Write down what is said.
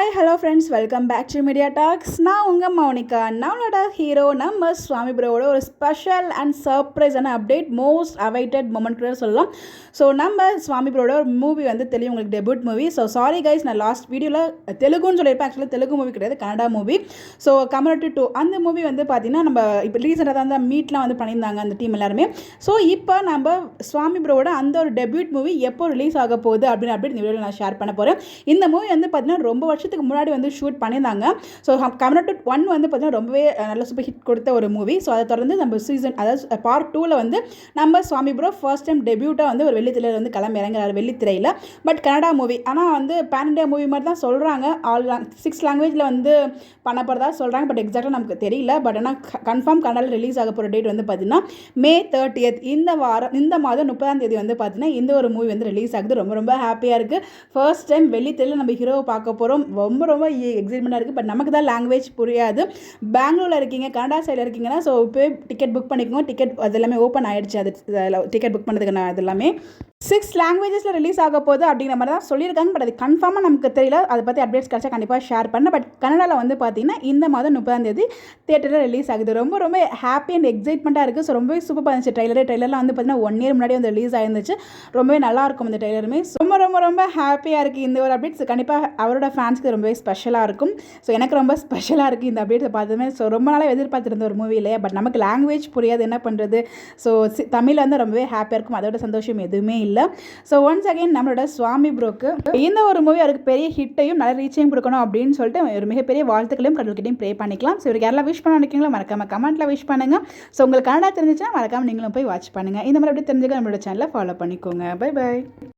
Hi hello friends, welcome back to media talks. நான் உங்கள் மௌனிகா. நம்மளோட ஹீரோ நம்ம சுவாமி ப்ரோவோட ஒரு ஸ்பெஷல் அண்ட் சர்ப்ரைஸான அப்டேட், மோஸ்ட் அவைட்டட் மொமெண்ட் கூட சொல்லலாம். ஸோ நம்ம சுவாமி ப்ரோவோட ஒரு மூவி வந்து தெரியும் உங்களுக்கு, debut movie. So sorry guys, நான் லாஸ்ட் வீடியோவில் தெலுங்குன்னு சொல்லியிருப்பேன். ஆக்சுவலாக தெலுங்கு மூவி கிடையாது, கன்னடா மூவி. ஸோ கமரட்டு 2 அந்த மூவி வந்து பார்த்தீங்கன்னா நம்ம இப்போ ரீசெண்டாக தான் அந்த மீட்லாம் வந்து பண்ணியிருந்தாங்க அந்த டீம் எல்லாருமே. ஸோ இப்போ நம்ம சுவாமி ப்ரோவோட அந்த ஒரு டெபியூட் மூவி எப்போ ரிலீஸ் ஆக போகுது அப்படின்னு அப்டேட் இந்த வீடியோவில் நான் ஷேர் பண்ண போகிறேன். இந்த மூவி வந்து பார்த்தீங்கன்னா ரொம்ப வருஷத்துக்கு முன்னாடி வந்து ஷூட் பண்ணியிருந்தாங்க. ஸோ கமரட்டு 1 வந்து பார்த்தீங்கன்னா ரொம்பவே நல்ல சூப்பர் ஹிட் கொடுத்த ஒரு மூவி. ஸோ அதை தொடர்ந்து நம்ம சீசன், அதாவது பார்ட் 2ல் வந்து நம்ம சுவாமி ப்ரோ ஃபர்ஸ்ட் டைம் டெபியூட்டாக வந்து ஒரு வெள்ளித்திரையில் வந்து கிளம்பி இறங்குறாரு, வெள்ளித்திரையில். பட் கனடா மூவி, ஆனால் வந்து பேன் இண்டியா மூவி மாதிரி தான் சொல்கிறாங்க. 6 லாங்குவேஜில் வந்து பண்ண போகிறதா சொல்கிறாங்க. பட் எக்ஸாக்டாக நமக்கு தெரியல. பட் ஆனால் கன்ஃபார்ம் கனடாவில் ரிலீஸ் ஆக போகிற டேட் வந்து பார்த்தீங்கன்னா May 30th. இந்த மாதம் 30ஆம் தேதி வந்து பார்த்தீங்கன்னா இந்த ஒரு மூவி வந்து ரிலீஸ் ஆகுது. ரொம்ப ரொம்ப ஹாப்பியாக இருக்குது. ஃபர்ஸ்ட் டைம் வெள்ளித்திரையில் நம்ம ஹீரோவை பார்க்க போகிறோம். ரொம்ப ரொம்ப எக்ஸைட்மெண்ட்டாக இருக்குது. பட் நமக்கு தான் லாங்குவேஜ் புரியாது. பெங்களூரில் இருக்கீங்க, கனடா சைடில் இருக்கீங்கன்னா ஸோ இப்போ டிக்கெட் புக் பண்ணிக்கோங்க. டிக்கெட் அது எல்லாமே ஓப்பன் ஆகிடுச்சு. அது டிக்கெட் புக் பண்ணுறதுக்கு நான் அது எல்லாமே 6 லாங்குவேஜஸில் ரிலீஸ் ஆக போகுது அப்படிங்கிற மாதிரி தான் சொல்லியிருக்காங்க. பட் அது கன்ஃபார்மாக நமக்கு தெரியல. அதை பற்றி அப்டேட்ஸ் கிடச்சா கண்டிப்பாக ஷேர் பண்ணேன். பட் கனடாவில் வந்து பார்த்தீங்கன்னா இந்த மாதம் 30ஆம் தேதி தியேட்டரில் ரிலீஸ் ஆகுது. ரொம்ப ரொம்ப ஹாப்பி அண்ட் எக்ஸைட்மெண்ட்டாக இருக்குது. ஸோ ரொம்பவே சூப்பராக இருந்துச்சு. ட்ரெய்லர்லாம் வந்து பார்த்தீங்கன்னா 1 year முன்னாடி வந்து ரிலீஸ் ஆயிருந்துச்சு. ரொம்பவே நல்லாயிருக்கும் இந்த ட்ரெய்லருமே. ரொம்ப ரொம்ப ரொம்ப ஹாப்பியாக இருக்குது. இந்த ஒரு அப்டேட்ஸ் கண்டிப்பாக அவரோட ஃபேன்ஸ்க்கு ரொம்பவே ஸ்பெஷலாக இருக்கும். ஸோ எனக்கு ரொம்ப ஸ்பெஷலாக இருக்குது இந்த அப்டேட்ஸை பார்த்ததுமே. ஸோ ரொம்ப நாளாக எதிர்பார்த்துருந்த ஒரு மூவி இல்லையா. பட் நமக்கு லாங்குவேஜ் புரியாது, என்ன பண்ணுறது. ஸோ தமிழில் வந்து ரொம்பவே ஹாப்பியாக இருக்கும். அதோட சந்தோஷம் எதுவுமே இல்லை. ஸோ ஒன்ஸ் அகைன் நம்மளோட சுவாமி ப்ரோக்கு இந்த ஒரு மூவி அவருக்கு பெரிய ஹிட்டையும் நல்ல ரீச்சையும் கொடுக்கணும் அப்படின்னு சொல்லிட்டு ஒரு மிகப்பெரிய வாழ்த்துக்களையும் கடவுள்கிட்டையும் ப்ரே பண்ணிக்கலாம். ஸோ இவருக்கு யாரெல்லாம் விஷ் பண்ண நினைக்கிறீங்களோ மறக்காம கமெண்ட்டில் விஷ் பண்ணுங்கள். ஸோ உங்களுக்கு கனடா தெரிஞ்சிச்சுன்னா மறக்காமல் நீங்களும் போய் வாட்ச் பண்ணுங்கள். இந்த மாதிரி அப்படி தெரிஞ்சுக்க நம்மளோட சேனலை ஃபாலோ பண்ணிக்கோங்க. Bye by.